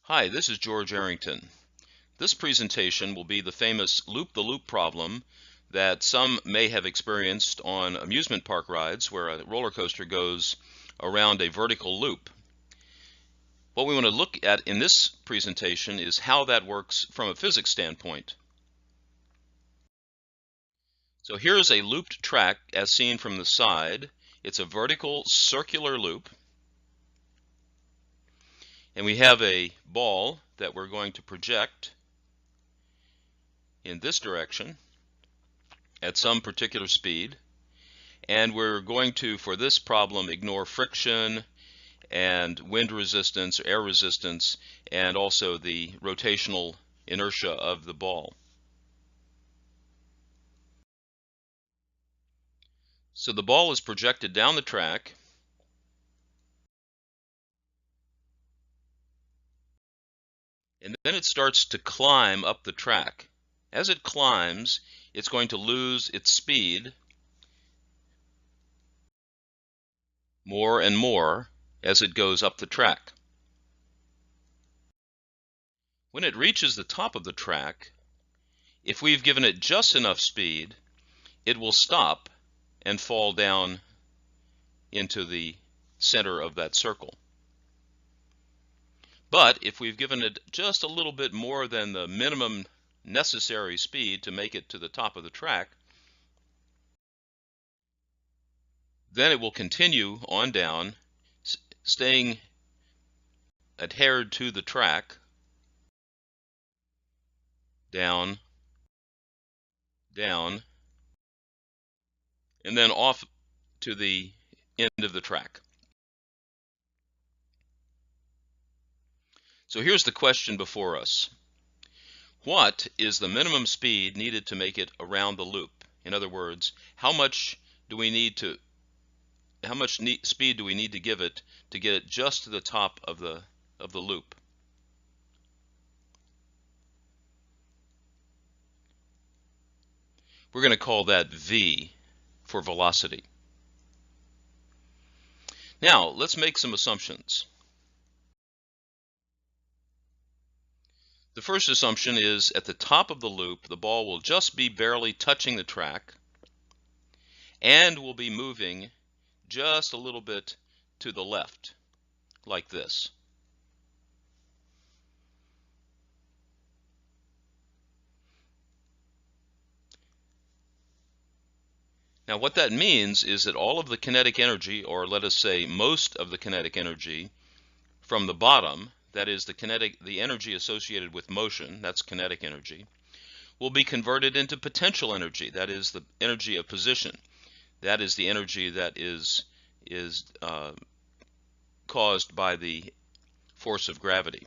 Hi, this is George Arrington. This presentation will be the famous loop-the-loop problem that some may have experienced on amusement park rides where a roller coaster goes around a vertical loop. What we want to look at in this presentation is how that works from a physics standpoint. So here's a looped track as seen from the side. It's a vertical circular loop. And we have a ball that we're going to project in this direction at some particular speed, and we're going to, for this problem, ignore friction and wind resistance, air resistance, and also the rotational inertia of the ball. So the ball is projected down the track, and then it starts to climb up the track. As it climbs, it's going to lose its speed more and more as it goes up the track. When it reaches the top of the track, if we've given it just enough speed, it will stop and fall down into the center of that circle. But if we've given it just a little bit more than the minimum necessary speed to make it to the top of the track, then it will continue on down, staying adhered to the track, down, down, and then off to the end of the track. So here's the question before us. What is the minimum speed needed to make it around the loop? In other words, how much speed do we need to give it to get it just to the top of the loop? We're going to call that v for velocity. Now, let's make some assumptions. The first assumption is at the top of the loop, the ball will just be barely touching the track and will be moving just a little bit to the left, like this. Now, what that means is that all of the kinetic energy, or let us say most of the kinetic energy from the bottom, that is the energy associated with motion, that's kinetic energy, will be converted into potential energy, that is the energy of position. That is the energy that is caused by the force of gravity.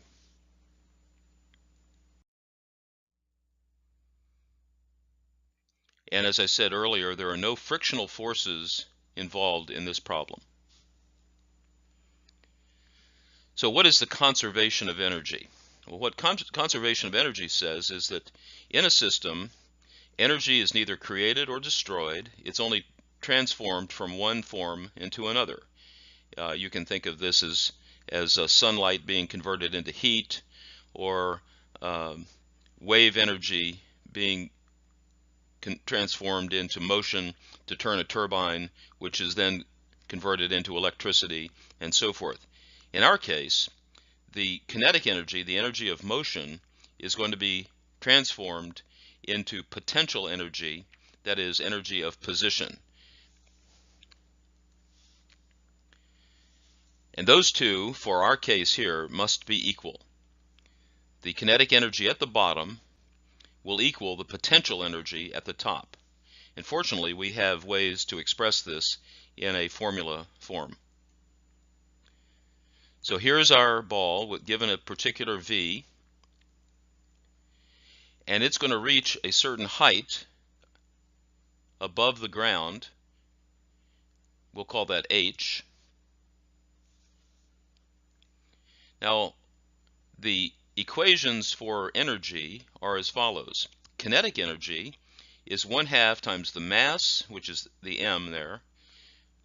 And as I said earlier, there are no frictional forces involved in this problem. So what is the conservation of energy? Well, what conservation of energy says is that in a system, energy is neither created or destroyed. It's only transformed from one form into another. You can think of this as sunlight being converted into heat, or wave energy being transformed into motion to turn a turbine, which is then converted into electricity, and so forth. In our case, the kinetic energy, the energy of motion, is going to be transformed into potential energy, that is, energy of position. And those two, for our case here, must be equal. The kinetic energy at the bottom will equal the potential energy at the top. And fortunately, we have ways to express this in a formula form. So here's our ball given a particular v, and it's going to reach a certain height above the ground. We'll call that h. Now, the equations for energy are as follows. Kinetic energy is 1/2 times the mass, which is the m there,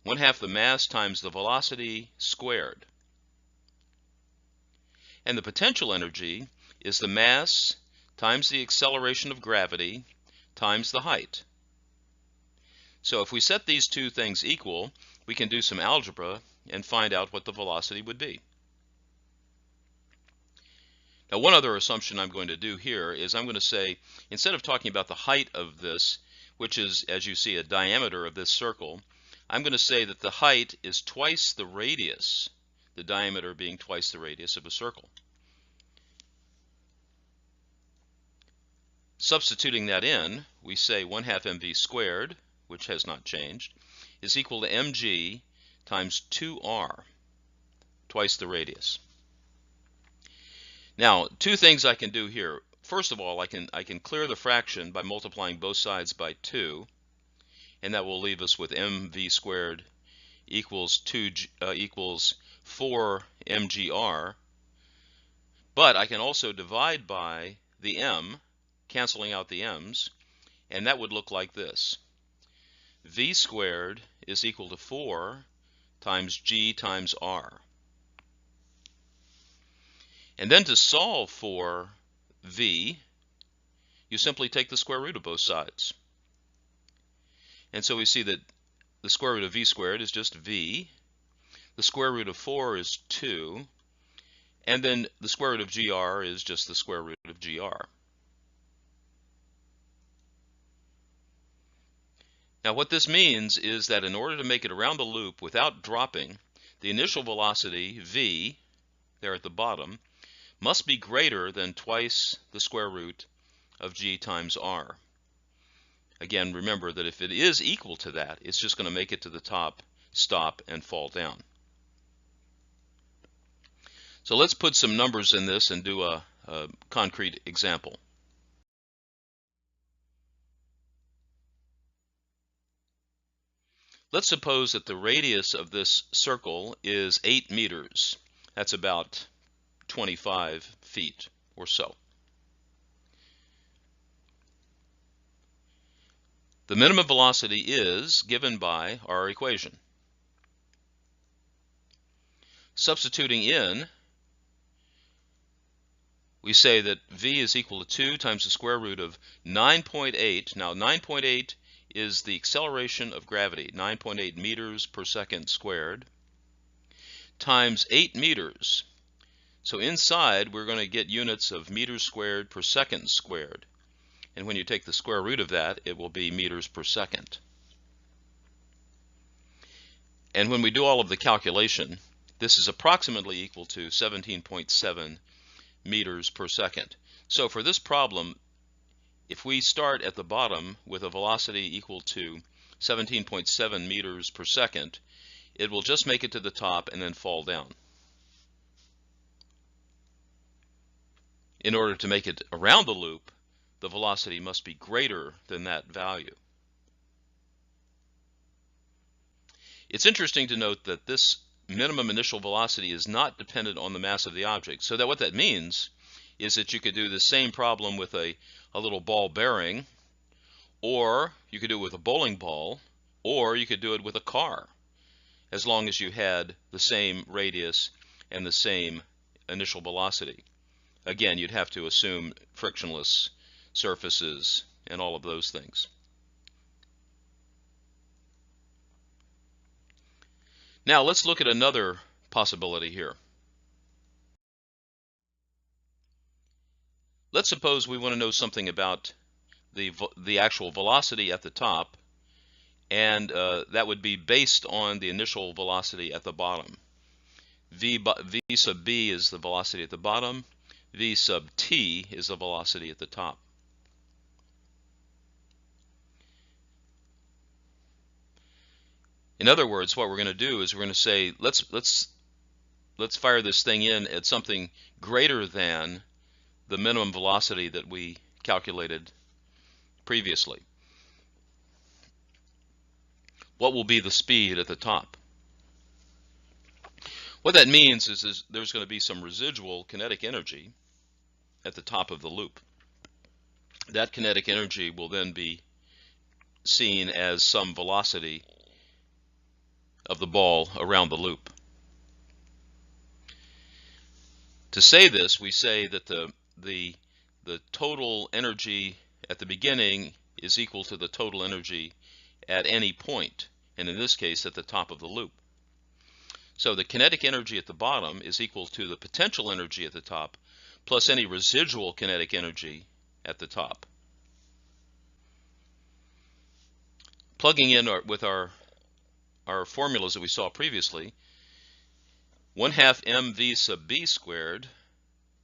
1/2 the mass times the velocity squared. And the potential energy is the mass times the acceleration of gravity times the height. So if we set these two things equal, we can do some algebra and find out what the velocity would be. Now, one other assumption I'm going to do here is I'm going to say, instead of talking about the height of this, which is, as you see, a diameter of this circle, I'm going to say that the height is twice the radius, the diameter being twice the radius of a circle. Substituting that in, we say 1/2 mv squared, which has not changed, is equal to mg times 2r, twice the radius. Now, two things I can do here. First of all, I can clear the fraction by multiplying both sides by 2, and that will leave us with mv squared equals 4 mgr. But I can also divide by the m, canceling out the m's, and that would look like this. V squared is equal to 4 times g times r. And then to solve for v, you simply take the square root of both sides. And so we see that the square root of v squared is just v, the square root of 4 is 2, and then the square root of gr is just the square root of gr. Now what this means is that in order to make it around the loop without dropping, the initial velocity, v, there at the bottom, must be greater than twice the square root of g times r. Again, remember that if it is equal to that, it's just going to make it to the top, stop, and fall down. So let's put some numbers in this and do a concrete example. Let's suppose that the radius of this circle is 8 meters. That's about 25 feet or so. The minimum velocity is given by our equation. Substituting in, we say that v is equal to 2 times the square root of 9.8. Now 9.8 is the acceleration of gravity, 9.8 meters per second squared, times 8 meters. So inside, we're going to get units of meters squared per second squared. And when you take the square root of that, it will be meters per second. And when we do all of the calculation, this is approximately equal to 17.7 meters per second. So for this problem, if we start at the bottom with a velocity equal to 17.7 meters per second, it will just make it to the top and then fall down. In order to make it around the loop, the velocity must be greater than that value. It's interesting to note that this minimum initial velocity is not dependent on the mass of the object. So that what that means is that you could do the same problem with a little ball bearing, or you could do it with a bowling ball, or you could do it with a car, as long as you had the same radius and the same initial velocity. Again, you'd have to assume frictionless surfaces and all of those things. Now let's look at another possibility here. Let's suppose we want to know something about the actual velocity at the top, and that would be based on the initial velocity at the bottom. V sub b is the velocity at the bottom. V sub t is the velocity at the top. In other words, what we're going to do is we're going to say, let's fire this thing in at something greater than the minimum velocity that we calculated previously. What will be the speed at the top? What that means is there's going to be some residual kinetic energy at the top of the loop. That kinetic energy will then be seen as some velocity of the ball around the loop. To say this, we say that the total energy at the beginning is equal to the total energy at any point, and in this case at the top of the loop. So the kinetic energy at the bottom is equal to the potential energy at the top plus any residual kinetic energy at the top. Plugging in with our formulas that we saw previously, 1/2 mv sub b squared,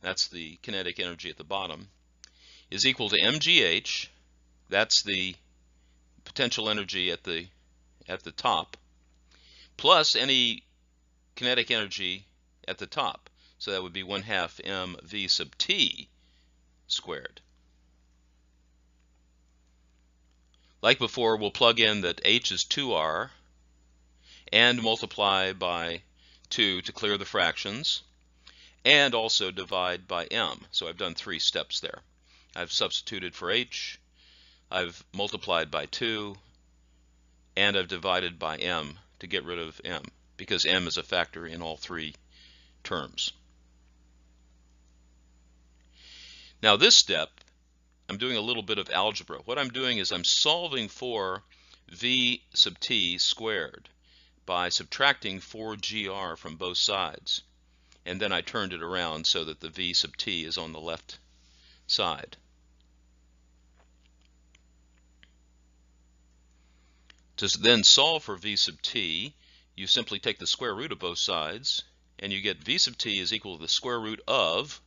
that's the kinetic energy at the bottom, is equal to mgh, that's the potential energy at the top, plus any kinetic energy at the top. So that would be 1/2 mv sub t squared. Like before, we'll plug in that h is 2r and multiply by 2 to clear the fractions, and also divide by m. So I've done 3 steps there. I've substituted for h, I've multiplied by 2, and I've divided by m to get rid of m, because m is a factor in all 3 terms. Now this step, I'm doing a little bit of algebra. What I'm doing is I'm solving for v sub t squared by subtracting 4gr from both sides. And then I turned it around so that the v sub t is on the left side. To then solve for v sub t, you simply take the square root of both sides, and you get v sub t is equal to the square root of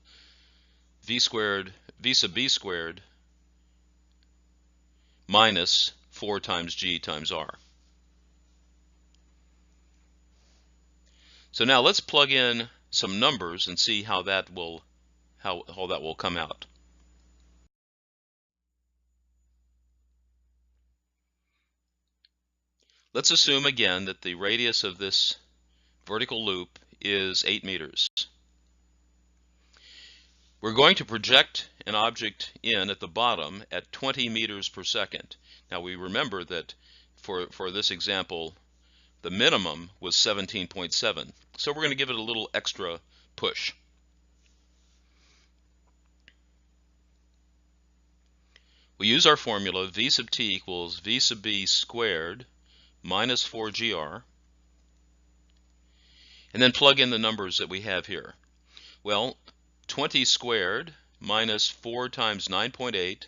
v sub b squared minus 4 times g times r. So now let's plug in some numbers and see how that will come out. Let's assume again that the radius of this vertical loop is 8 meters. We're going to project an object in at the bottom at 20 meters per second. Now we remember that for this example, the minimum was 17.7. So we're going to give it a little extra push. We use our formula v sub t equals v sub b squared minus 4gr, and then plug in the numbers that we have here. Well, 20 squared minus 4 times 9.8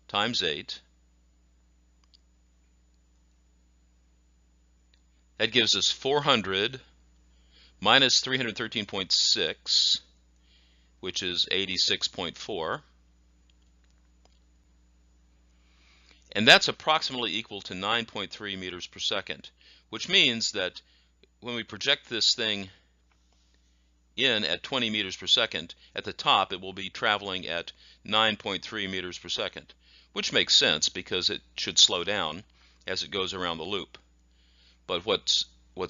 times 8, that gives us 400 minus 313.6, which is 86.4. And that's approximately equal to 9.3 meters per second, which means that when we project this thing in at 20 meters per second, at the top it will be traveling at 9.3 meters per second, which makes sense because it should slow down as it goes around the loop. But what's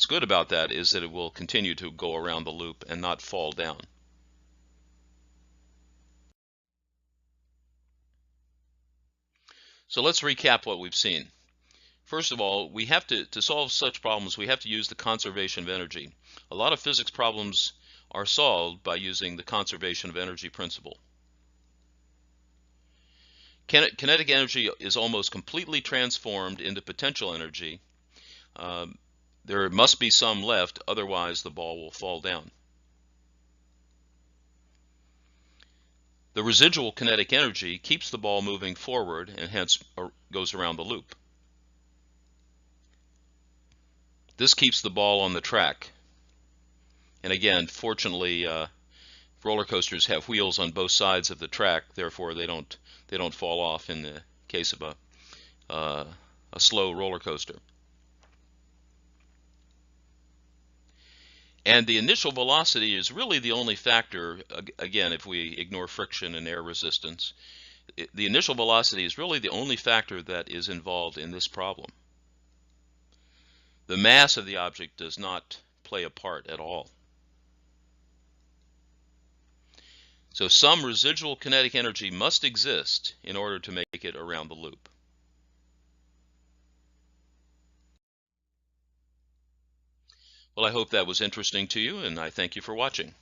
good about that is that it will continue to go around the loop and not fall down. So let's recap what we've seen. First of all, we have to solve such problems, we have to use the conservation of energy. A lot of physics problems are solved by using the conservation of energy principle. Kinetic energy is almost completely transformed into potential energy. There must be some left, otherwise the ball will fall down. The residual kinetic energy keeps the ball moving forward and hence goes around the loop. This keeps the ball on the track. And again, fortunately, roller coasters have wheels on both sides of the track, therefore they don't fall off in the case of a slow roller coaster. And the initial velocity is really the only factor, again, if we ignore friction and air resistance, the initial velocity is really the only factor that is involved in this problem. The mass of the object does not play a part at all. So some residual kinetic energy must exist in order to make it around the loop. Well, I hope that was interesting to you, and I thank you for watching.